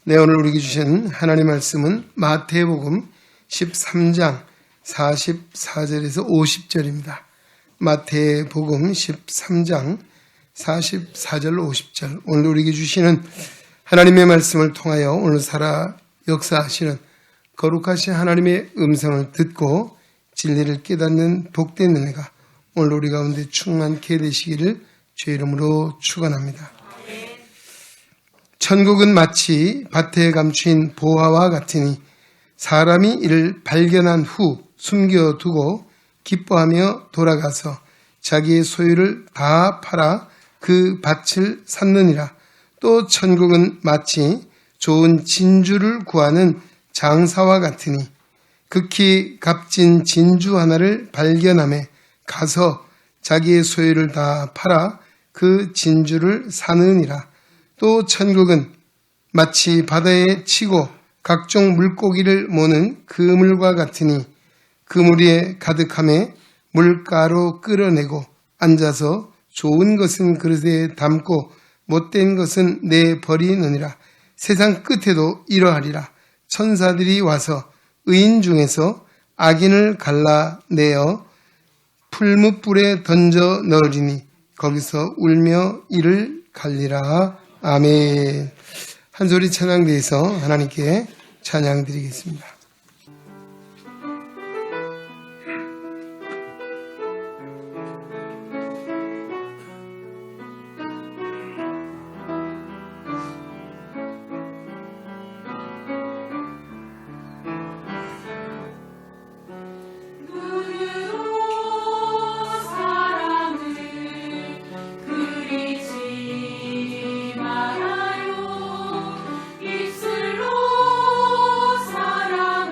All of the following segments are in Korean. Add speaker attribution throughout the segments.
Speaker 1: 네, 오늘 우리에게 주신 하나님의 말씀은 마태복음 13장 44절에서 50절입니다. 마태복음 13장 44절 50절. 오늘 우리에게 주시는 하나님의 말씀을 통하여 오늘 살아 역사하시는 거룩하신 하나님의 음성을 듣고 진리를 깨닫는 복된 은혜가 오늘 우리 가운데 충만케 되시기를 주의 이름으로 축원합니다. 천국은 마치 밭에 감추인 보화와 같으니 사람이 이를 발견한 후 숨겨두고 기뻐하며 돌아가서 자기의 소유를 다 팔아 그 밭을 샀느니라. 또 천국은 마치 좋은 진주를 구하는 장사와 같으니 극히 값진 진주 하나를 발견함에 가서 자기의 소유를 다 팔아 그 진주를 사느니라. 또 천국은 마치 바다에 치고 각종 물고기를 모는 그물과 같으니 그물에 가득함에 물가로 끌어내고 앉아서 좋은 것은 그릇에 담고 못된 것은 내버리느니라. 세상 끝에도 이러하리라. 천사들이 와서 의인 중에서 악인을 갈라내어 풀무불에 던져 넣으리니 거기서 울며 이를 갈리라. 아멘. 한 소리 찬양대에서 하나님께 찬양 드리겠습니다.
Speaker 2: 입술로 사랑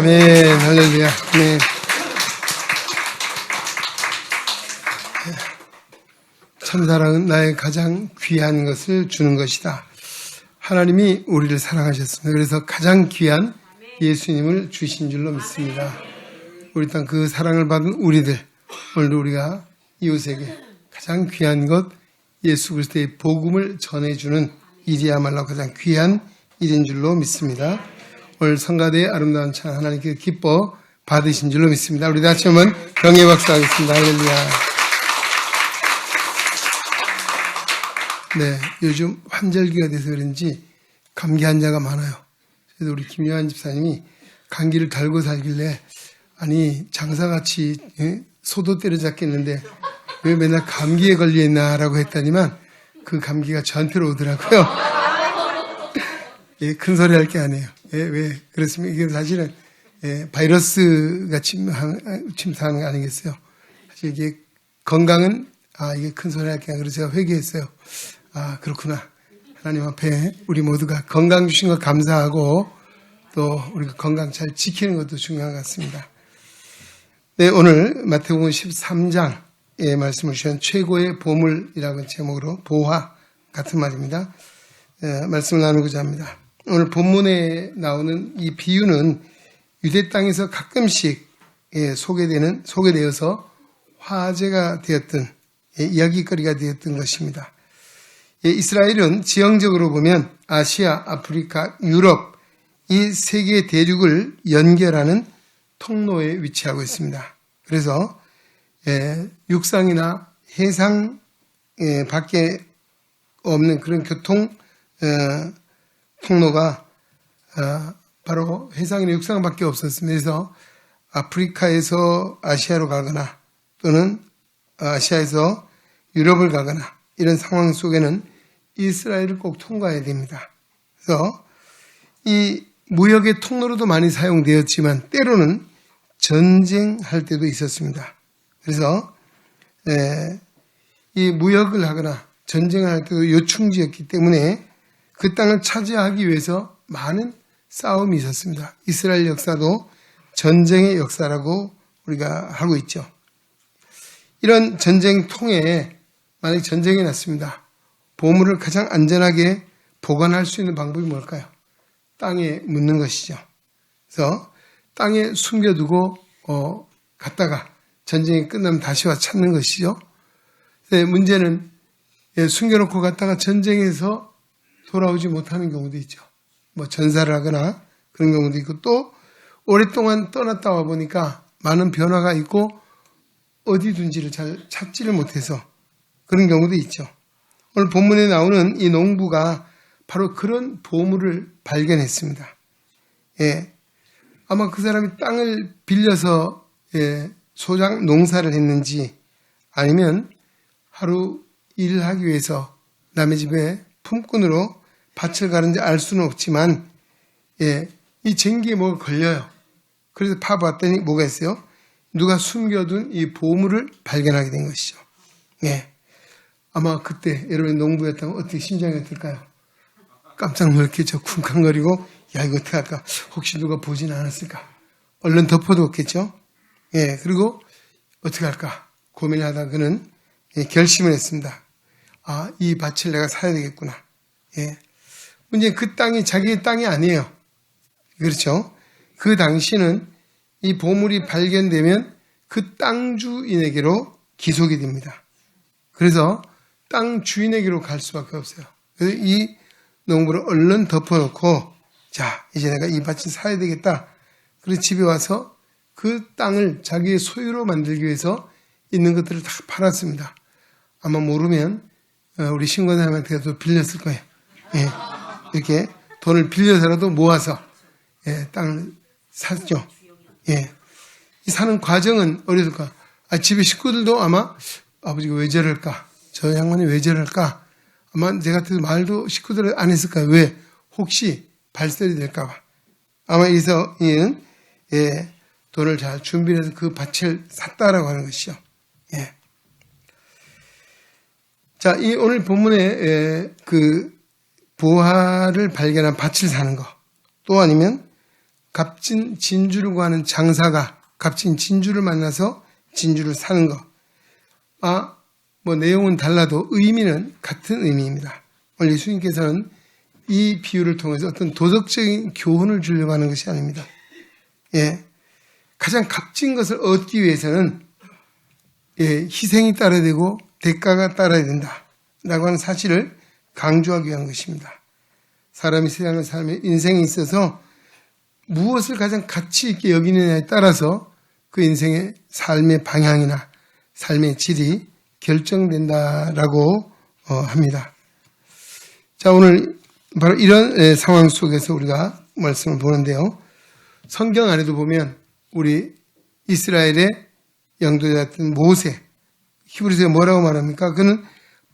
Speaker 1: 아멘. 할렐루야. 네. 참사랑은 나의 가장 귀한 것을 주는 것이다. 하나님이 우리를 사랑하셨습니다. 그래서 가장 귀한 예수님을 주신 줄로 믿습니다. 우리 땅 그 사랑을 받은 우리들, 오늘도 우리가 이웃에게 가장 귀한 것 예수 그리스도의 복음을 전해주는 일이야말로 가장 귀한 일인 줄로 믿습니다. 오늘 성가대의 아름다운 찬 하나님께 기뻐 받으신 줄로 믿습니다. 우리 다시 한번 경의 박수하겠습니다. 할렐루야. 네, 요즘 환절기가 돼서 그런지 감기 환자가 많아요. 그래서 우리 김요한 집사님이 감기를 달고 살길래 아니 장사같이 소도 때려잡겠는데 왜 맨날 감기에 걸려있나라고 했더니만 그 감기가 저한테로 오더라고요. 예, 큰 소리 할 게 아니에요. 예, 왜 그렇습니까? 이게 사실은 바이러스가 침투하는 거 아니겠어요? 사실 이게 건강은 이게 큰 소리 할 게 아니라 그래서 제가 회개했어요. 그렇구나. 하나님 앞에 우리 모두가 건강 주신 것 감사하고 또 우리가 건강 잘 지키는 것도 중요한 것 같습니다. 네, 오늘 마태복음 13장의 말씀을 주신 최고의 보물이라는 제목으로 보화 같은 말입니다. 말씀을 나누고자 합니다. 오늘 본문에 나오는 이 비유는 유대 땅에서 가끔씩 소개되어서 화제가 되었던 이야기거리가 되었던 것입니다. 이스라엘은 지형적으로 보면 아시아, 아프리카, 유럽 이 세 개의 대륙을 연결하는 통로에 위치하고 있습니다. 그래서 육상이나 해상 밖에 없는 그런 교통 통로가 바로 해상이나 육상밖에 없었습니다. 그래서 아프리카에서 아시아로 가거나 또는 아시아에서 유럽을 가거나 이런 상황 속에는 이스라엘을 꼭 통과해야 됩니다. 그래서 이 무역의 통로로도 많이 사용되었지만 때로는 전쟁할 때도 있었습니다. 그래서 이 무역을 하거나 전쟁을 할 때도 요충지였기 때문에 그 땅을 차지하기 위해서 많은 싸움이 있었습니다. 이스라엘 역사도 전쟁의 역사라고 우리가 하고 있죠. 이런 전쟁통에 만약 전쟁이 났습니다. 보물을 가장 안전하게 보관할 수 있는 방법이 뭘까요? 땅에 묻는 것이죠. 그래서 땅에 숨겨두고 갔다가 전쟁이 끝나면 다시 와 찾는 것이죠. 문제는 숨겨놓고 갔다가 전쟁에서 돌아오지 못하는 경우도 있죠. 뭐 전사를 하거나 그런 경우도 있고 또 오랫동안 떠났다 와 보니까 많은 변화가 있고 어디 둔지를 잘 찾지를 못해서 그런 경우도 있죠. 오늘 본문에 나오는 이 농부가 바로 그런 보물을 발견했습니다. 아마 그 사람이 땅을 빌려서 소장 농사를 했는지 아니면 하루 일을 하기 위해서 남의 집에 품꾼으로 밭을 가는지 알 수는 없지만 이 쟁기에 뭐가 걸려요. 그래서 파봤더니 뭐가 있어요? 누가 숨겨둔 이 보물을 발견하게 된 것이죠. 아마 그때 여러분이 농부였다면 어떻게 심정이 어떨까요? 깜짝 놀랐겠죠. 쿵쾅거리고 야 이거 어떻게 할까? 혹시 누가 보진 않았을까? 얼른 덮어두었겠죠. 그리고 어떻게 할까? 고민을 하다 그는 결심을 했습니다. 이 밭을 내가 사야 되겠구나. 문제는 그 땅이 자기의 땅이 아니에요. 그렇죠? 그 당시는 이 보물이 발견되면 그 땅 주인에게로 기속이 됩니다. 그래서 땅 주인에게로 갈 수밖에 없어요. 그래서 이 농부를 얼른 덮어놓고 자 이제 내가 이 밭을 사야 되겠다. 그래서 집에 와서 그 땅을 자기의 소유로 만들기 위해서 있는 것들을 다 팔았습니다. 아마 모르면 우리 신권사님한테도 빌렸을 거예요. 이렇게 돈을 빌려서라도 모아서 땅을 샀죠. 이 사는 과정은 어려울까? 집에 식구들도 아마 아버지가 왜 저럴까? 저 양반이 왜 저럴까? 아마 제 같은 말도 식구들 안 했을까요? 왜? 혹시 발설이 될까봐. 아마 이서 이는 돈을 잘 준비해서 그 밭을 샀다라고 하는 것이죠. 자, 이 오늘 본문에 그 보화를 발견한 밭을 사는 거, 또 아니면 값진 진주를 구하는 장사가 값진 진주를 만나서 진주를 사는 것. 내용은 달라도 의미는 같은 의미입니다. 오늘 예수님께서는 이 비유를 통해서 어떤 도덕적인 교훈을 주려고 하는 것이 아닙니다. 가장 값진 것을 얻기 위해서는 희생이 따라야 되고 대가가 따라야 된다라고 하는 사실을 강조하기 위한 것입니다. 사람이 세상을 살며 인생에 있어서 무엇을 가장 가치 있게 여기느냐에 따라서 그 인생의 삶의 방향이나 삶의 질이 결정된다라고 합니다. 자, 오늘 바로 이런 상황 속에서 우리가 말씀을 보는데요. 성경 안에도 보면 우리 이스라엘의 영도자였던 모세, 히브리서에 뭐라고 말합니까? 그는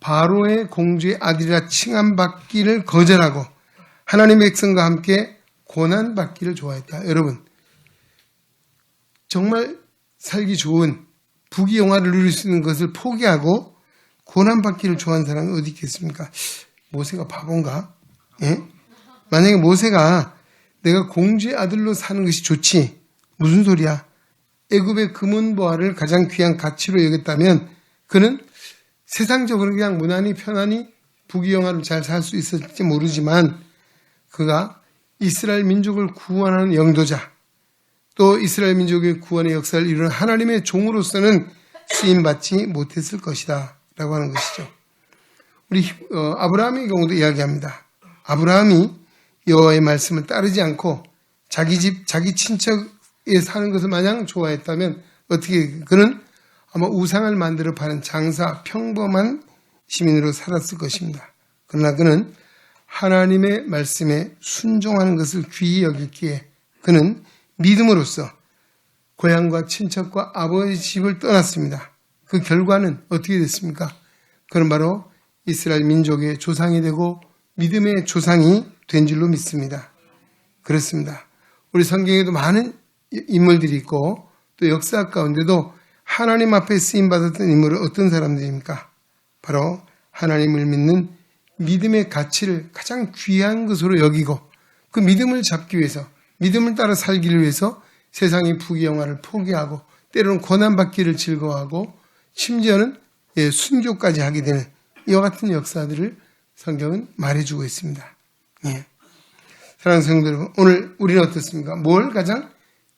Speaker 1: 바로의 공주의 아들이라 칭함받기를 거절하고 하나님의 백성과 함께 고난받기를 좋아했다. 여러분, 정말 살기 좋은 부귀영화를 누릴 수 있는 것을 포기하고 고난받기를 좋아하는 사람이 어디 있겠습니까? 모세가 바본가? 만약에 모세가 내가 공주의 아들로 사는 것이 좋지, 무슨 소리야? 애굽의 금은보화를 가장 귀한 가치로 여겼다면 그는 세상적으로 그냥 무난히 편안히 부귀영화를 잘 살 수 있을지 모르지만 그가 이스라엘 민족을 구원하는 영도자, 또 이스라엘 민족의 구원의 역사를 이루는 하나님의 종으로서는 쓰임받지 못했을 것이다 라고 하는 것이죠. 우리 아브라함의 경우도 이야기합니다. 아브라함이 여호와의 말씀을 따르지 않고 자기 집, 자기 친척에 사는 것을 마냥 좋아했다면 어떻게 그는 아마 우상을 만들어 파는 장사, 평범한 시민으로 살았을 것입니다. 그러나 그는 하나님의 말씀에 순종하는 것을 귀히 여겼기에 그는 믿음으로써 고향과 친척과 아버지 집을 떠났습니다. 그 결과는 어떻게 됐습니까? 그는 바로 이스라엘 민족의 조상이 되고 믿음의 조상이 된 줄로 믿습니다. 그렇습니다. 우리 성경에도 많은 인물들이 있고 또 역사 가운데도 하나님 앞에 쓰임받았던 인물은 어떤 사람들입니까? 바로 하나님을 믿는 믿음의 가치를 가장 귀한 것으로 여기고 그 믿음을 잡기 위해서, 믿음을 따라 살기를 위해서 세상의 부귀영화를 포기하고 때로는 고난받기를 즐거워하고 심지어는 순교까지 하게 되는 이와 같은 역사들을 성경은 말해주고 있습니다. 사랑하는 성도 여러분, 오늘 우리는 어떻습니까? 뭘 가장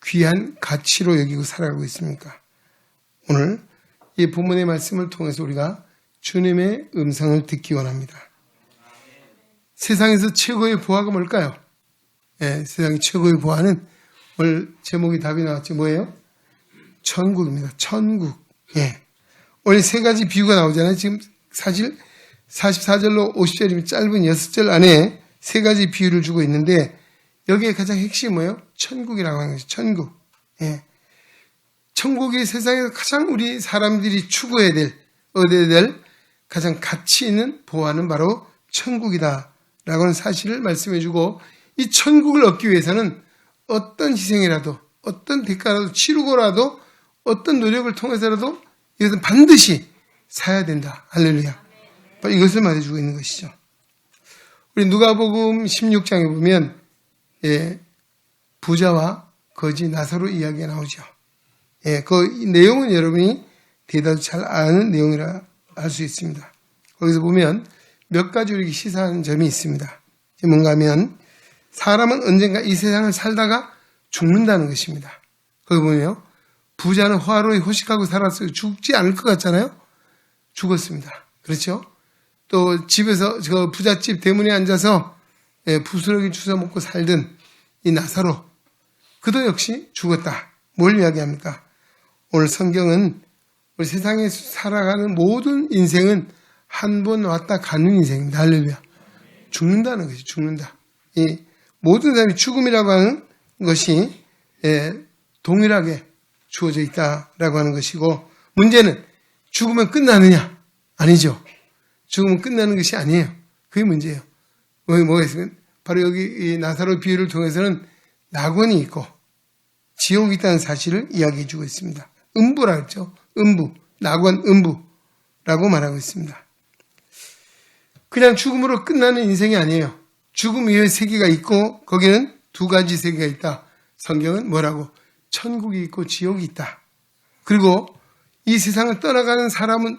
Speaker 1: 귀한 가치로 여기고 살아가고 있습니까? 오늘 이 본문의 말씀을 통해서 우리가 주님의 음성을 듣기 원합니다. 세상에서 최고의 보화가 뭘까요? 세상의 최고의 보화는 오늘 제목이 답이 나왔죠. 뭐예요? 천국입니다. 천국. 오늘 세 가지 비유가 나오잖아요. 지금 사실 44절로 50절이면 짧은 6절 안에 세 가지 비유를 주고 있는데 여기에 가장 핵심이 뭐예요? 천국이라고 하는 것이죠. 천국. 천국이 세상에서 가장 우리 사람들이 추구해야 될, 얻어야 될 가장 가치 있는 보화는 바로 천국이다 라고 하는 사실을 말씀해주고 이 천국을 얻기 위해서는 어떤 희생이라도 어떤 대가라도 치르고라도 어떤 노력을 통해서라도 이것은 반드시 사야 된다. 할렐루야. 이것을 말해주고 있는 것이죠. 우리 누가복음 16장에 보면 부자와 거지 나사로 이야기가 나오죠. 그 내용은 여러분이 대다수 잘 아는 내용이라 할 수 있습니다. 거기서 보면 몇 가지 우리 시사하는 점이 있습니다. 뭔가 하면 사람은 언젠가 이 세상을 살다가 죽는다는 것입니다. 거기 보면 부자는 화로에 호식하고 살았어요. 죽지 않을 것 같잖아요. 죽었습니다. 그렇죠? 또 집에서 저 부잣집 대문에 앉아서 부스러기 주워 먹고 살던 이 나사로 그도 역시 죽었다. 뭘 이야기합니까? 오늘 성경은 우리 세상에 살아가는 모든 인생은 한 번 왔다 가는 인생입니다. 할렐루야. 죽는다는 것이 죽는다. 이 모든 사람이 죽음이라고 하는 것이 동일하게 주어져 있다라고 하는 것이고 문제는 죽으면 끝나느냐? 아니죠. 죽으면 끝나는 것이 아니에요. 그게 문제예요. 뭐가 있으면 바로 여기 이 나사로 비유를 통해서는 낙원이 있고 지옥이 있다는 사실을 이야기해 주고 있습니다. 음부라 했죠. 음부, 낙원, 음부라고 말하고 있습니다. 그냥 죽음으로 끝나는 인생이 아니에요. 죽음 이후에 세계가 있고 거기는 두 가지 세계가 있다. 성경은 뭐라고? 천국이 있고 지옥이 있다. 그리고 이 세상을 떠나가는 사람은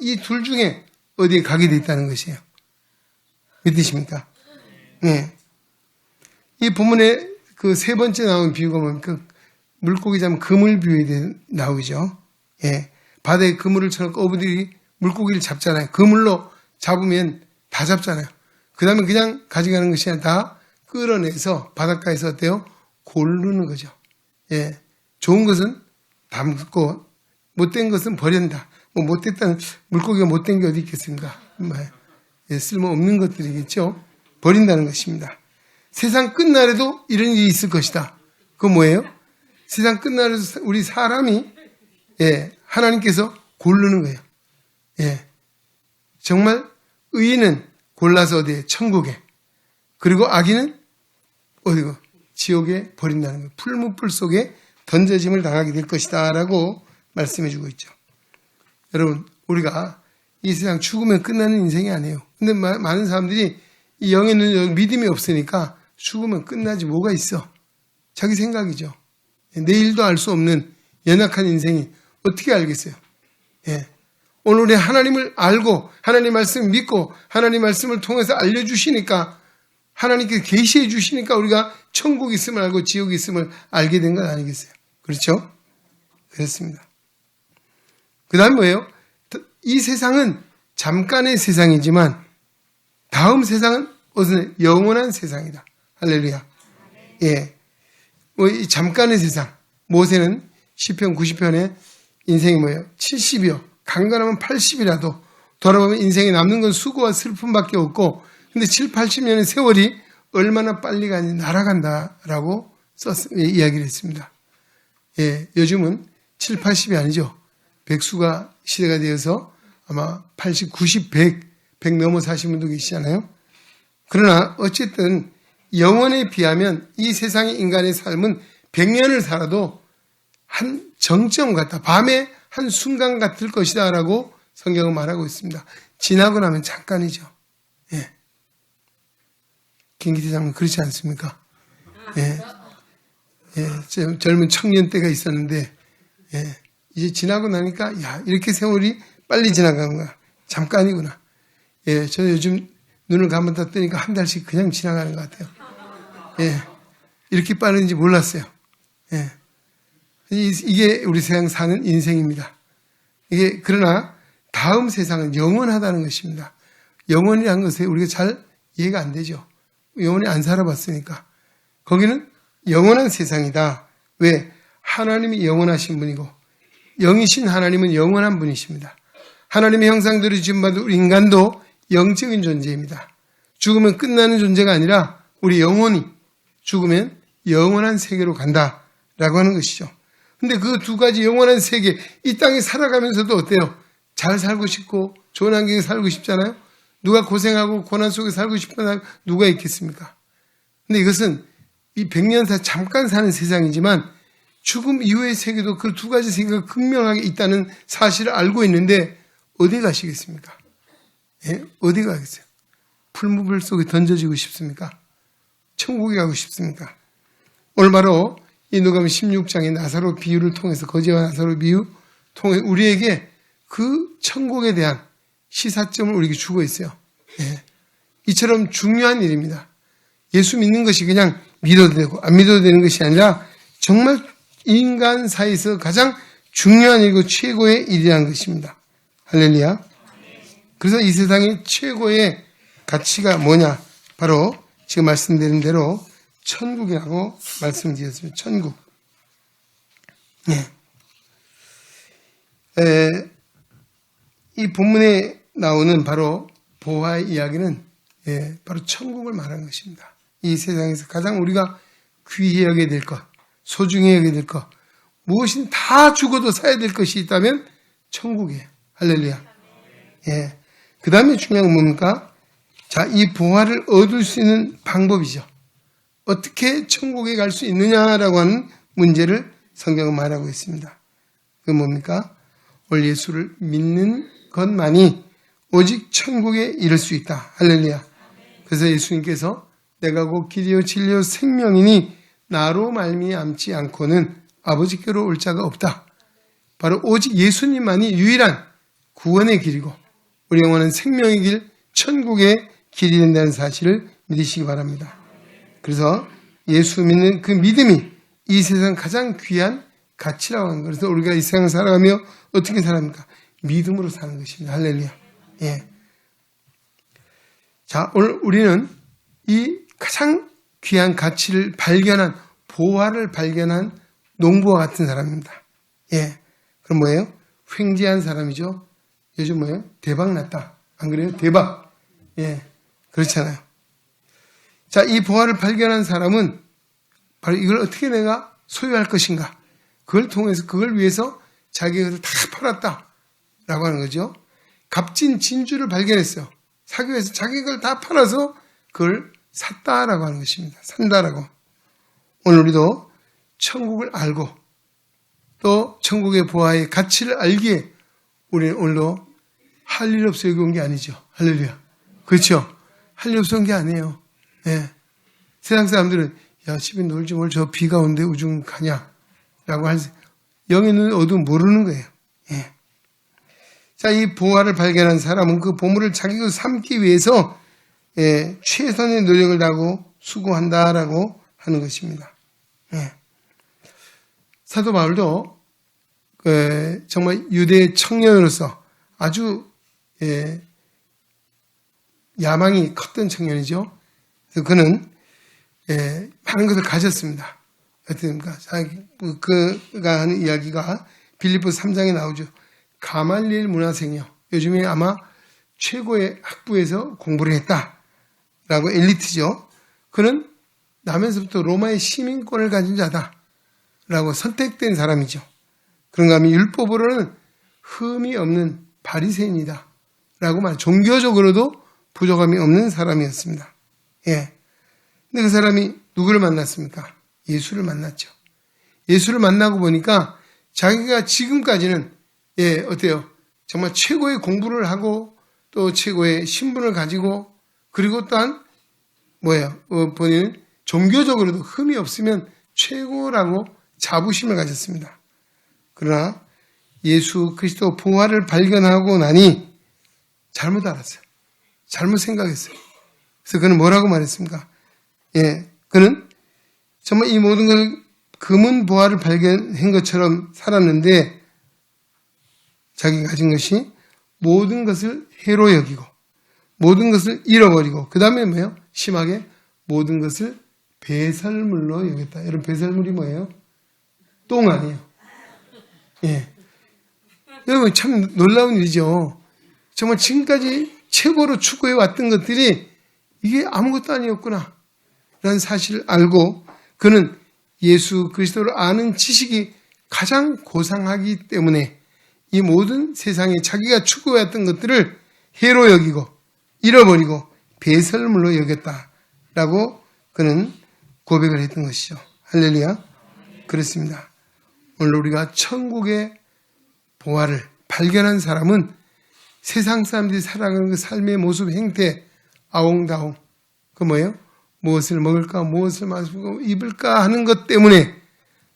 Speaker 1: 이 둘 중에 어디에 가게 돼 있다는 것이에요. 믿으십니까? 네. 이 본문에 그 세 번째 나온 비유가 뭡니까? 물고기 잡으면 그물 비유에 나오죠. 예. 바다에 그물을 쳐놓고 어부들이 물고기를 잡잖아요. 그물로 잡으면 다 잡잖아요. 그 다음에 그냥 가져가는 것이 아니라 다 끌어내서 바닷가에서 어때요? 고르는 거죠. 예. 좋은 것은 담고 못된 것은 버린다. 뭐 못됐다는 물고기가 못된 게 어디 있겠습니까? 예, 쓸모없는 것들이겠죠. 버린다는 것입니다. 세상 끝날에도 이런 일이 있을 것이다. 그건 뭐예요? 세상 끝날에도 우리 사람이 하나님께서 고르는 거예요. 예. 정말 의인은 골라서 어디에? 천국에. 그리고 악인은 어디고? 지옥에 버린다는 거예요. 풀무불 속에 던져짐을 당하게 될 것이다 라고 말씀해 주고 있죠. 여러분, 우리가 이 세상 죽으면 끝나는 인생이 아니에요. 근데 많은 사람들이 이 영의 눈, 믿음이 없으니까 죽으면 끝나지 뭐가 있어. 자기 생각이죠. 내일도 알 수 없는 연약한 인생이 어떻게 알겠어요? 예. 오늘 우리 하나님을 알고 하나님 말씀을 믿고 하나님 말씀을 통해서 알려주시니까 하나님께 계시해 주시니까 우리가 천국이 있음을 알고 지옥이 있음을 알게 된 건 아니겠어요? 그렇죠? 그렇습니다. 그 다음 뭐예요? 이 세상은 잠깐의 세상이지만 다음 세상은 무슨 영원한 세상이다. 할렐루야. 예. 이 잠깐의 세상. 모세는 시편 90편에 인생이 뭐예요? 70이요. 강건하면 80이라도 돌아보면 인생에 남는 건 수고와 슬픔밖에 없고 근데 7, 80년의 세월이 얼마나 빨리 가니 날아간다라고 이야기를 했습니다. 예, 요즘은 7, 80이 아니죠. 백수가 시대가 되어서 아마 80, 90, 100 넘어 사신 분도 계시잖아요. 그러나 어쨌든 영원에 비하면 이 세상의 인간의 삶은 100년을 살아도 한 정점 같다. 밤의 한 순간 같을 것이다 라고 성경은 말하고 있습니다. 지나고 나면 잠깐이죠. 예. 김기태 장군 그렇지 않습니까? 예. 예. 젊은 청년 때가 있었는데 예. 이제 지나고 나니까 야 이렇게 세월이 빨리 지나가는 거야. 잠깐이구나. 예. 저는 요즘 눈을 감았다 뜨니까 한 달씩 그냥 지나가는 것 같아요. 예. 이렇게 빠른지 몰랐어요. 예. 이게 우리 세상 사는 인생입니다. 이게 그러나 다음 세상은 영원하다는 것입니다. 영원이라는 것에 우리가 잘 이해가 안 되죠. 영원히 안 살아봤으니까. 거기는 영원한 세상이다. 왜? 하나님이 영원하신 분이고 영이신 하나님은 영원한 분이십니다. 하나님의 형상대로 지음받은 우리 인간도 영적인 존재입니다. 죽으면 끝나는 존재가 아니라 우리 영혼이 죽으면 영원한 세계로 간다라고 하는 것이죠. 근데 그 두 가지 영원한 세계, 이 땅에 살아가면서도 어때요? 잘 살고 싶고 좋은 환경에 살고 싶잖아요. 누가 고생하고 고난 속에 살고 싶은 사람 누가 있겠습니까? 근데 이것은 이 100년 잠깐 사는 세상이지만 죽음 이후의 세계도 그 두 가지 세계가 극명하게 있다는 사실을 알고 있는데 어디 가시겠습니까? 예? 어디 가겠어요? 풀무불 속에 던져지고 싶습니까? 천국에 가고 싶습니까? 오늘 바로 이 누가복음 16장의 나사로 비유를 통해서 거지와 나사로 비유 통해 우리에게 그 천국에 대한 시사점을 우리에게 주고 있어요. 예. 이처럼 중요한 일입니다. 예수 믿는 것이 그냥 믿어도 되고 안 믿어도 되는 것이 아니라 정말 인간 사이에서 가장 중요한 일이고 최고의 일이라는 것입니다. 할렐루야. 그래서 이 세상의 최고의 가치가 뭐냐? 바로 지금 말씀드린 대로 천국이라고 말씀드렸습니다. 천국. 예. 이 본문에 나오는 바로 보화의 이야기는 바로 천국을 말하는 것입니다. 이 세상에서 가장 우리가 귀히 여겨야 될 것, 소중히 여겨야 될 것, 무엇이든 다 죽어도 사야 될 것이 있다면 천국이에요. 할렐루야. 예. 그 다음에 중요한 건 뭡니까? 자, 이 보화를 얻을 수 있는 방법이죠. 어떻게 천국에 갈 수 있느냐라고 하는 문제를 성경은 말하고 있습니다. 그게 뭡니까? 오늘 예수를 믿는 것만이 오직 천국에 이를 수 있다. 할렐루야. 그래서 예수님께서 내가 곧 길이요 진리요 생명이니 나로 말미암지 않고는 아버지께로 올 자가 없다. 바로 오직 예수님만이 유일한 구원의 길이고 우리 영혼은 생명의 길, 천국의 길이 된다는 사실을 믿으시기 바랍니다. 그래서 예수 믿는 그 믿음이 이 세상 가장 귀한 가치라고 하는 거예요. 그래서 우리가 이 세상 살아가며 어떻게 살합니까? 믿음으로 사는 것입니다. 할렐루야. 예. 자, 오늘 우리는 이 가장 귀한 가치를 발견한, 보화를 발견한 농부와 같은 사람입니다. 예. 그럼 뭐예요? 횡재한 사람이죠. 요즘 뭐예요? 대박 났다. 안 그래요? 대박. 예. 그렇잖아요. 자, 이 보화를 발견한 사람은 바로 이걸 어떻게 내가 소유할 것인가. 그걸 통해서, 그걸 위해서 자기 것을 다 팔았다라고 하는 거죠. 값진 진주를 발견했어요. 사교에서 자기 걸 다 팔아서 그걸 샀다라고 하는 것입니다. 산다라고. 오늘 우리도 천국을 알고 또 천국의 보화의 가치를 알기에 우리는 오늘도 할 일 없어 여기 온 게 아니죠. 할렐루야. 그렇죠? 할 일 없어 온 게 아니에요. 예. 세상 사람들은 야, 집에 놀지 뭘 저 비가 오는데 우중 가냐 라고 영의 눈 어두움 모르는 거예요. 예. 자, 이 보화를 발견한 사람은 그 보물을 자기 것 삼기 위해서 최선의 노력을 다하고 수고한다라고 하는 것입니다. 예. 사도 바울도 정말 유대 청년으로서 아주 야망이 컸던 청년이죠. 그래서 그는 많은 것을 가졌습니다. 어떻습니까? 그가 하는 이야기가 빌립보서 3장에 나오죠. 가말리엘 문화생이요. 요즘에 아마 최고의 학부에서 공부를 했다라고 엘리트죠. 그는 나면서부터 로마의 시민권을 가진 자다라고 선택된 사람이죠. 그런가 하면 율법으로는 흠이 없는 바리새인이다 라고 말. 종교적으로도 부족함이 없는 사람이었습니다. 예. 근데 그 사람이 누구를 만났습니까? 예수를 만났죠. 예수를 만나고 보니까 자기가 지금까지는 어때요? 정말 최고의 공부를 하고 또 최고의 신분을 가지고 그리고 또한 본인은 종교적으로도 흠이 없으면 최고라고 자부심을 가졌습니다. 그러나 예수 그리스도 보화를 발견하고 나니 잘못 알았어요. 잘못 생각했어요. 그래서 그는 뭐라고 말했습니까? 그는 정말 이 모든 걸 금은 보화를 발견한 것처럼 살았는데 자기가 가진 것이 모든 것을 해로 여기고 모든 것을 잃어버리고 그 다음에 뭐예요? 심하게 모든 것을 배설물로 여겼다. 여러분 배설물이 뭐예요? 똥 아니에요. 예. 여러분 참 놀라운 일이죠. 정말 지금까지 최고로 추구해 왔던 것들이 이게 아무것도 아니었구나 라는 사실을 알고 그는 예수 그리스도를 아는 지식이 가장 고상하기 때문에 이 모든 세상에 자기가 추구해왔던 것들을 해로 여기고 잃어버리고 배설물로 여겼다라고 그는 고백을 했던 것이죠. 할렐루야. 그렇습니다. 오늘 우리가 천국의 보화를 발견한 사람은 세상 사람들이 살아가는 그 삶의 모습, 행태, 아웅다웅 그 뭐예요? 무엇을 먹을까, 무엇을 마시고 입을까 하는 것 때문에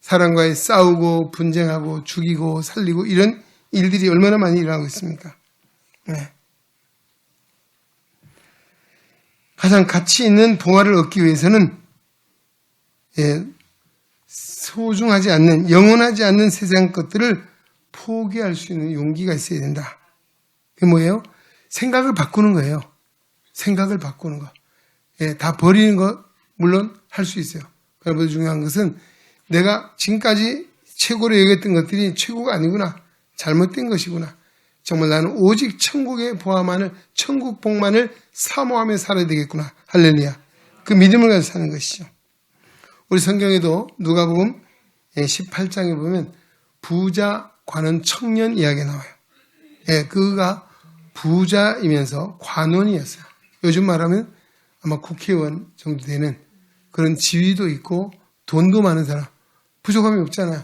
Speaker 1: 사람과의 싸우고 분쟁하고 죽이고 살리고 이런 일들이 얼마나 많이 일어나고 있습니까? 네. 가장 가치 있는 보화를 얻기 위해서는 소중하지 않는, 영원하지 않는 세상 것들을 포기할 수 있는 용기가 있어야 된다. 그게 뭐예요? 생각을 바꾸는 거예요. 생각을 바꾸는 거. 다 버리는 거 물론 할 수 있어요. 그러나 중요한 것은 내가 지금까지 최고로 여겼던 것들이 최고가 아니구나. 잘못된 것이구나. 정말 나는 오직 천국의 보화만을, 천국 복만을 사모하며 살아야 되겠구나. 할렐루야. 그 믿음을 가지고 사는 것이죠. 우리 성경에도 누가복음 18장에 보면 부자 관원 청년 이야기가 나와요. 그가 부자이면서 관원이었어요. 요즘 말하면 아마 국회의원 정도 되는 그런 지위도 있고 돈도 많은 사람. 부족함이 없잖아요.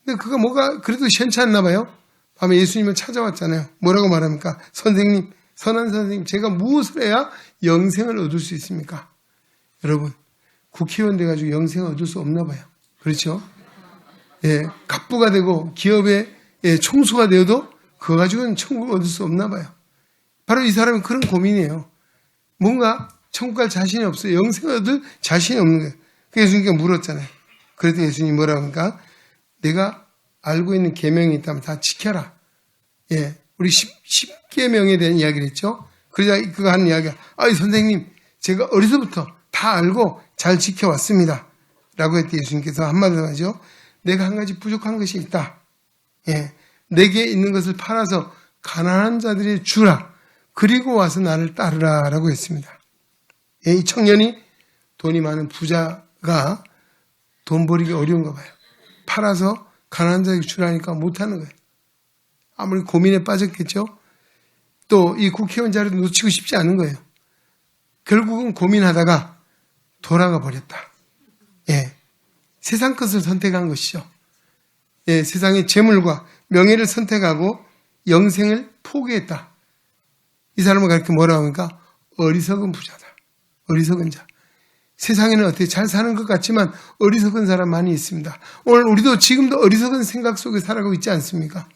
Speaker 1: 근데 그가 뭐가 그래도 시원찮나 봐요. 밤에 예수님을 찾아왔잖아요. 뭐라고 말합니까? 선생님, 선한 선생님, 제가 무엇을 해야 영생을 얻을 수 있습니까? 여러분, 국회의원 돼가지고 영생을 얻을 수 없나 봐요. 그렇죠? 예, 갑부가 되고 기업의 총수가 되어도 그거 가지고는 천국을 얻을 수 없나 봐요. 바로 이 사람은 그런 고민이에요. 뭔가 천국 갈 자신이 없어요. 영생을 얻을 자신이 없는 거예요. 그래서 예수님께 물었잖아요. 그랬더니 예수님이 뭐라고 하니까 내가 알고 있는 계명이 있다면 다 지켜라. 예, 우리 10계명에 대한 이야기를 했죠. 그러자 그거 하는 이야기가 선생님 제가 어려서부터 다 알고 잘 지켜왔습니다. 라고 했더니 예수님께서 한마디로 하죠. 내가 한 가지 부족한 것이 있다. 예, 내게 있는 것을 팔아서 가난한 자들이 주라. 그리고 와서 나를 따르라. 라고 했습니다. 예, 이 청년이 돈이 많은 부자가 돈 버리기 어려운가 봐요. 팔아서 가난한 자에게 주라니까 못하는 거예요. 아무리 고민에 빠졌겠죠. 또 이 국회의원 자리도 놓치고 싶지 않은 거예요. 결국은 고민하다가 돌아가 버렸다. 예, 세상 것을 선택한 것이죠. 예, 세상의 재물과 명예를 선택하고 영생을 포기했다. 이 사람은 그렇게 뭐라고 하니까 어리석은 부자다. 어리석은 자. 세상에는 어떻게 잘 사는 것 같지만 어리석은 사람 많이 있습니다. 오늘 우리도 지금도 어리석은 생각 속에 살아가고 있지 않습니까?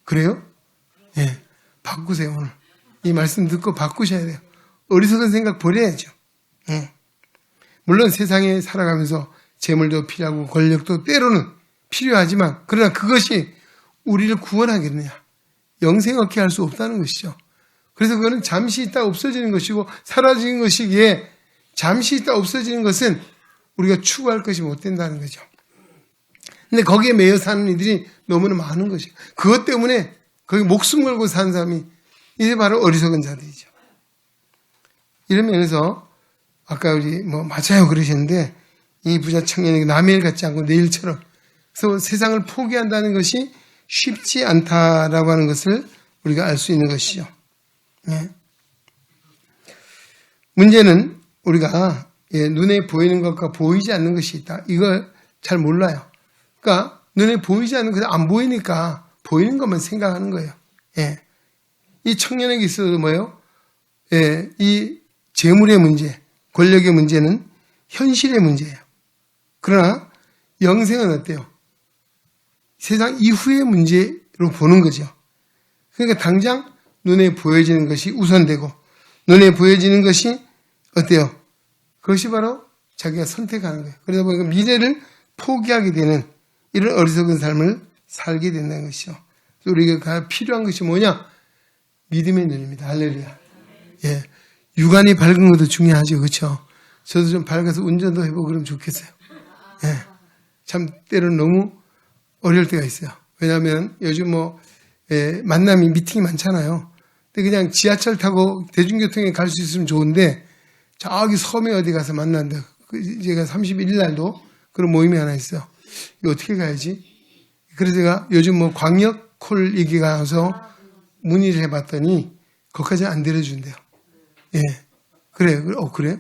Speaker 1: 그래요? 예, 바꾸세요. 오늘 이 말씀 듣고 바꾸셔야 돼요. 어리석은 생각 버려야죠. 예. 물론 세상에 살아가면서 재물도 필요하고 권력도 때로는 필요하지만 그러나 그것이 우리를 구원하겠느냐. 영생 얻게 할 수 없다는 것이죠. 그래서 그거는 잠시 있다 없어지는 것이고 사라지는 것이기에 잠시 있다 없어지는 것은 우리가 추구할 것이 못 된다는 거죠. 근데 거기에 매여 사는 이들이 너무나 많은 것이에요. 그것 때문에 거기 목숨 걸고 사는 사람이 이게 바로 어리석은 자들이죠. 이런 면에서 아까 우리 맞아요 그러셨는데 이 부자 청년에게 남의 일 같지 않고 내 일처럼 그래서 세상을 포기한다는 것이 쉽지 않다라고 하는 것을 우리가 알 수 있는 것이죠. 예. 문제는 우리가 눈에 보이는 것과 보이지 않는 것이 있다. 이걸 잘 몰라요. 그러니까 눈에 보이지 않는 것이 안 보이니까 보이는 것만 생각하는 거예요. 예. 이 청년에게 있어서 뭐예요? 예. 이 재물의 문제, 권력의 문제는 현실의 문제예요. 그러나 영생은 어때요? 세상 이후의 문제로 보는 거죠. 그러니까 당장 눈에 보여지는 것이 우선되고 눈에 보여지는 것이 어때요? 그것이 바로 자기가 선택하는 거예요. 그러다 보니까 미래를 포기하게 되는 이런 어리석은 삶을 살게 된다는 것이죠. 우리가 필요한 것이 뭐냐? 믿음의 눈입니다. 할렐루야. 예. 육안이 밝은 것도 중요하죠. 그렇죠? 저도 좀 밝아서 운전도 해보고 그러면 좋겠어요. 예. 참 때로는 너무 어려울 때가 있어요. 왜냐하면 요즘 만남이 미팅이 많잖아요. 근데 그냥 지하철 타고 대중교통에 갈 수 있으면 좋은데 저기 섬에 어디 가서 만난다. 제가 31일 날도 그런 모임이 하나 있어요. 이거 어떻게 가야지? 그래서 제가 요즘 광역콜 얘기 가서 문의를 해봤더니 거기까지 안 데려준대요. 예. 그래요. 그래요?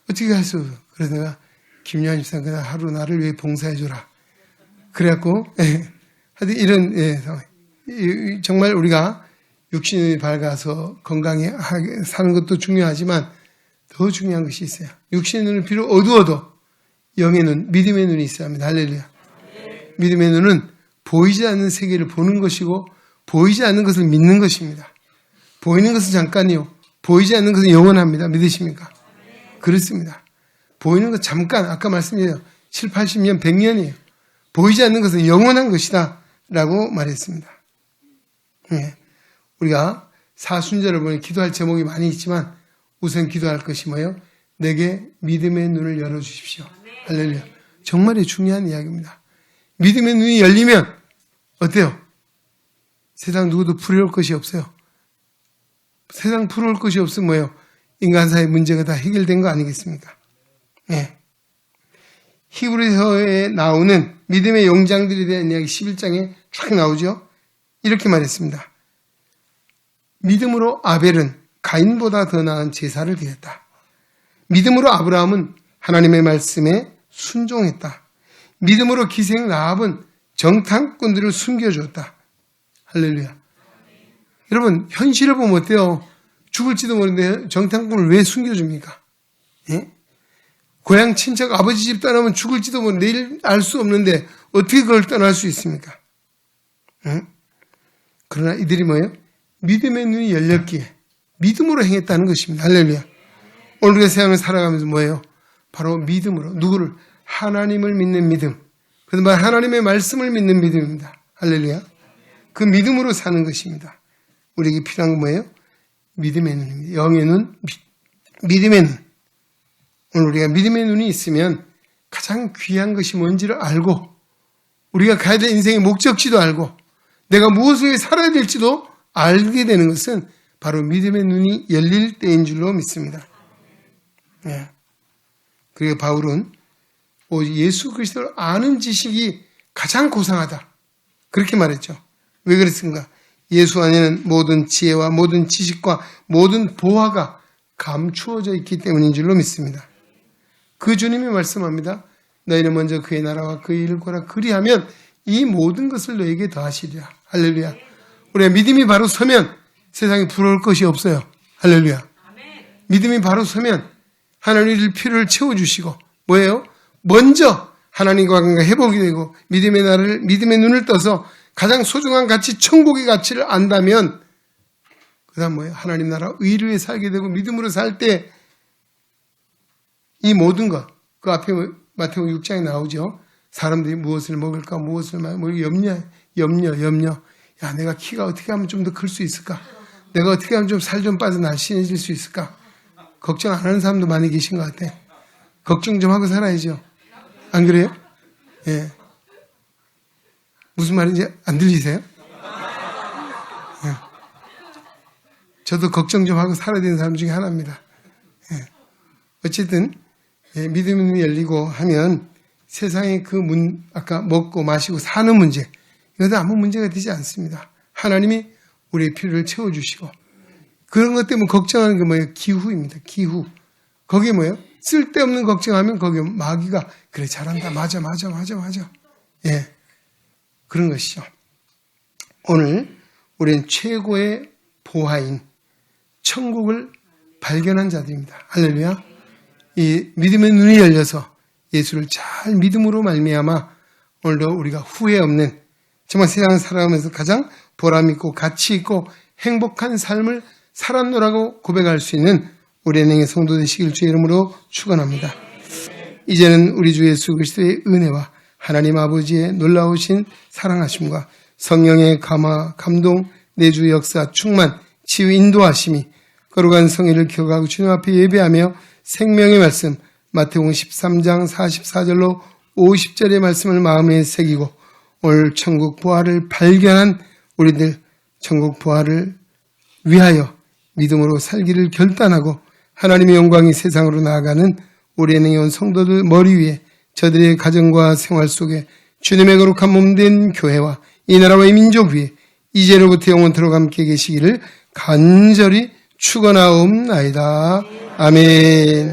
Speaker 1: 어떻게 할 수? 그래서 내가 김요한 집사님 그냥 하루 나를 위해 봉사해줘라. 그래갖고, 하여튼 이런, 상황. 정말 우리가 육신이 밝아서 건강히 사는 것도 중요하지만 더 중요한 것이 있어요. 육신의 눈을 비록 어두워도 영의 눈, 믿음의 눈이 있어야 합니다. 할렐루야. 네. 믿음의 눈은 보이지 않는 세계를 보는 것이고 보이지 않는 것을 믿는 것입니다. 보이는 것은 잠깐이요. 보이지 않는 것은 영원합니다. 믿으십니까? 네. 그렇습니다. 보이는 것 잠깐, 아까 말씀드렸죠. 7, 80년, 100년이에요. 보이지 않는 것은 영원한 것이다. 라고 말했습니다. 네. 우리가 사순절을 보니 기도할 제목이 많이 있지만 우선 기도할 것이 뭐예요? 내게 믿음의 눈을 열어주십시오. 할렐루야. 정말 중요한 이야기입니다. 믿음의 눈이 열리면 어때요? 세상 누구도 부러울 것이 없어요. 세상 부러울 것이 없으면 뭐예요? 인간사의 문제가 다 해결된 거 아니겠습니까? 네. 히브리서에 나오는 믿음의 용장들에 대한 이야기 11장에 쫙 나오죠. 이렇게 말했습니다. 믿음으로 아벨은 가인보다 더 나은 제사를 드렸다. 믿음으로 아브라함은 하나님의 말씀에 순종했다. 믿음으로 기생 라합은 정탐꾼들을 숨겨주었다. 할렐루야. 여러분 현실을 보면 어때요? 죽을지도 모르는데 정탐꾼을 왜 숨겨줍니까? 예? 고향 친척 아버지 집 떠나면 죽을지도 내일 알 수 없는데 어떻게 그걸 떠날 수 있습니까? 응? 그러나 이들이 뭐예요? 믿음의 눈이 열렸기에 믿음으로 행했다는 것입니다. 할렐루야. 오늘 우리가 세상을 살아가면서 뭐예요? 바로 믿음으로. 누구를? 하나님을 믿는 믿음. 그래서 하나님의 말씀을 믿는 믿음입니다. 할렐루야. 그 믿음으로 사는 것입니다. 우리에게 필요한 건 뭐예요? 믿음의 눈입니다. 영의 눈, 믿음의 눈. 오늘 우리가 믿음의 눈이 있으면 가장 귀한 것이 뭔지를 알고 우리가 가야 될 인생의 목적지도 알고 내가 무엇을 위해 살아야 될지도 알게 되는 것은 바로 믿음의 눈이 열릴 때인 줄로 믿습니다. 예. 그리고 바울은 예수 그리스도를 아는 지식이 가장 고상하다. 그렇게 말했죠. 왜 그랬습니까? 예수 안에는 모든 지혜와 모든 지식과 모든 보화가 감추어져 있기 때문인 줄로 믿습니다. 그 주님이 말씀합니다. 너희는 먼저 그의 나라와 그의 일을 구하라. 그리하면 이 모든 것을 너에게 더하시리라. 할렐루야. 우리가 믿음이 바로 서면 세상에 부러울 것이 없어요. 할렐루야. 믿음이 바로 서면 하나님의 필요를 채워주시고 뭐예요? 먼저 하나님과 관계가 회복이 되고 믿음의 눈을 떠서 가장 소중한 가치, 천국의 가치를 안다면 그 다음 뭐예요? 하나님 나라 의를 위해 살게 되고 믿음으로 살 때 이 모든 것, 그 앞에 마태복음 6장에 나오죠. 사람들이 무엇을 먹을까, 무엇을 염려. 야, 내가 키가 어떻게 하면 좀 더 클 수 있을까? 내가 어떻게 하면 좀 살 좀 빠져 날씬해질 수 있을까? 걱정 안 하는 사람도 많이 계신 것 같아. 걱정 좀 하고 살아야죠. 안 그래요? 예. 무슨 말인지 안 들리세요? 예. 저도 걱정 좀 하고 살아야 되는 사람 중에 하나입니다. 예. 어쨌든 믿음의 눈이 열리고 하면 세상의 그 아까 먹고 마시고 사는 문제, 이것도 아무 문제가 되지 않습니다. 하나님이 우리의 필요를 채워주시고 그런 것 때문에 걱정하는 게 뭐예요? 기후입니다. 기후. 거기에 뭐예요? 쓸데없는 걱정하면 거기에 마귀가 그래 잘한다. 맞아. 예, 그런 것이죠. 오늘 우리는 최고의 보화인 천국을 발견한 자들입니다. 할렐루야. 이 믿음의 눈이 열려서 예수를 잘 믿음으로 말미암아 오늘도 우리가 후회 없는 정말 세상을 살아가면서 가장 보람있고 가치있고 행복한 삶을 살았노라고 고백할 수 있는 우리 은행의 성도 되시길 주의 이름으로 축원합니다. 이제는 우리 주 예수 그리스도의 은혜와 하나님 아버지의 놀라우신 사랑하심과 성령의 감화, 감동, 내주 역사, 충만, 치유, 인도하심이 거룩한 성의를 기억하고 주님 앞에 예배하며 생명의 말씀 마태복음 13장 44절로 50절의 말씀을 마음에 새기고 오늘 천국 부활을 발견한 우리들 천국 부활을 위하여 믿음으로 살기를 결단하고 하나님의 영광이 세상으로 나아가는 우리 은행에 온 성도들 머리 위에 저들의 가정과 생활 속에 주님의 거룩한 몸된 교회와 이 나라와 이 민족 위에 이제로부터 영원토록 함께 계시기를 간절히 축원하옵나이다. 아멘.